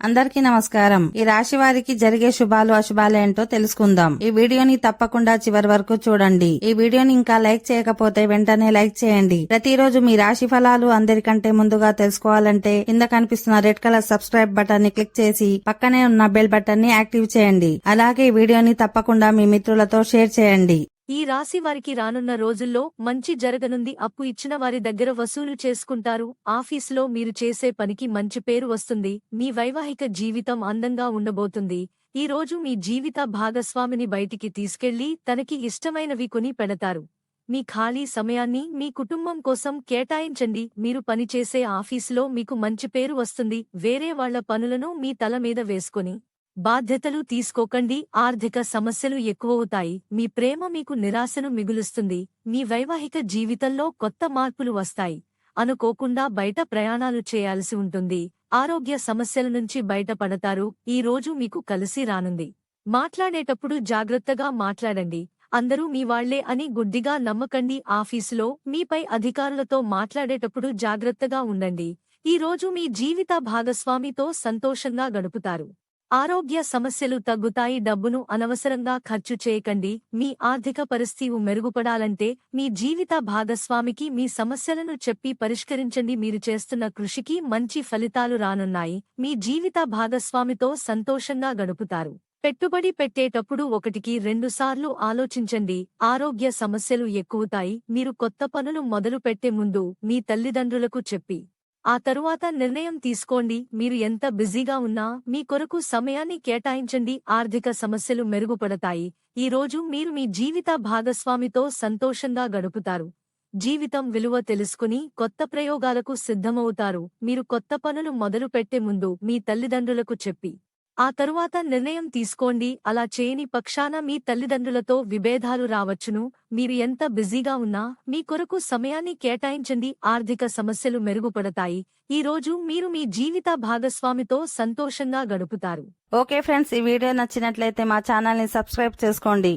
అందరికీ నమస్కారం. ఈ రాశి వారికి జరిగే శుభాలు అశుభాలు ఏంటో తెలుసుకుందాం. ఈ వీడియోని తప్పకుండా చివరి వరకు చూడండి. ఈ వీడియోని ఇంకా లైక్ చేయకపోతే వెంటనే లైక్ చేయండి. ప్రతిరోజు మీ రాశి ఫలాలు అందరికంటే ముందుగా తెలుసుకోవాలంటే కింద కనిపిస్తున్న రెడ్ కలర్ సబ్స్క్రైబ్ బటన్ ని క్లిక్ చేసి పక్కనే ఉన్న బెల్ బటన్ ని యాక్టివ్ చేయండి. అలాగే ఈ వీడియోని తప్పకుండా మీ మిత్రులతో షేర్ చేయండి. ఈ రాశి వారికి రానున్న రోజుల్లో మంచి జరగనుంది. అప్పు ఇచ్చిన వారి దగ్గర వసూలు చేసుకుంటారు. ఆఫీసులో మీరు చేసే పనికి మంచి పేరు వస్తుంది. మీ వైవాహిక జీవితం అందంగా ఉండబోతుంది. ఈ రోజు మీ జీవిత భాగస్వామిని బయటికి తీసుకెళ్లి తనకి ఇష్టమైనవి కొని పెడతారు. మీ ఖాళీ సమయాన్ని మీ కుటుంబం కోసం కేటాయించండి. మీరు పనిచేసే ఆఫీసులో మీకు మంచి పేరు వస్తుంది. వేరే వాళ్ల పనులను మీ తల మీద వేసుకొని బాధ్యతలు తీసుకోకండి. ఆర్థిక సమస్యలు ఎక్కువవుతాయి. మీ ప్రేమ మీకు నిరాశను మిగులుస్తుంది. మీ వైవాహిక జీవితంలో కొత్త మార్పులు వస్తాయి. అనుకోకుండా బయట ప్రయాణాలు చేయాల్సి ఉంటుంది. ఆరోగ్య సమస్యల నుంచి బయటపడతారు. ఈ రోజు మీకు కలిసి రానుంది. మాట్లాడేటప్పుడు జాగ్రత్తగా మాట్లాడండి. అందరూ మీ వాళ్లే అని గుడ్డిగా నమ్మకండి. ఆఫీసులో మీపై అధికారులతో మాట్లాడేటప్పుడు జాగ్రత్తగా ఉండండి. ఈ రోజు మీ జీవిత భాగస్వామితో సంతోషంగా గడుపుతారు. ఆరోగ్య సమస్యలు తగ్గుతాయి. డబ్బును అనవసరంగా ఖర్చు చేయకండి. మీ ఆర్థిక పరిస్థితి మెరుగుపడాలంటే మీ జీవిత భాగస్వామికి మీ సమస్యలను చెప్పి పరిష్కరించండి. మీరు చేస్తున్న కృషికి మంచి ఫలితాలు రానున్నాయి. మీ జీవిత భాగస్వామితో సంతోషంగా గడుపుతారు. పెట్టుబడి పెట్టేటప్పుడు 1-2 సార్లు ఆలోచించండి. ఆరోగ్య సమస్యలు ఎక్కువతాయి. మీరు కొత్త పనులు మొదలు పెట్టే ముందు మీ తల్లిదండ్రులకు చెప్పి ఆ తరువాత నిర్ణయం తీసుకోండి. మీరు ఎంత బిజీగా ఉన్నా మీ కొరకు సమయాన్ని కేటాయించండి. ఆర్థిక సమస్యలు మెరుగుపడతాయి. ఈ రోజు మీరు మీ జీవిత భాగస్వామితో సంతోషంగా గడుపుతారు. జీవితం విలువ తెలుసుకుని కొత్త ప్రయోగాలకు సిద్ధమవుతారు. మీరు కొత్త పనులు మొదలు పెట్టే ముందు మీ తల్లిదండ్రులకు చెప్పి ఆ తరువాత నిర్ణయం తీసుకోండి. అలా చేయని పక్షాన మీ తల్లిదండ్రులతో విభేదాలు రావచ్చును. మీరు ఎంత బిజీగా ఉన్నా మీ కొరకు సమయాన్ని కేటాయించండి. ఆర్థిక సమస్యలు మెరుగుపడతాయి. ఈ రోజు మీరు మీ జీవిత భాగస్వామితో సంతోషంగా గడుపుతారు. ఓకే ఫ్రెండ్స్, ఈ వీడియో నచ్చినట్లయితే మా ఛానల్ ని సబ్స్క్రైబ్ చేసుకోండి.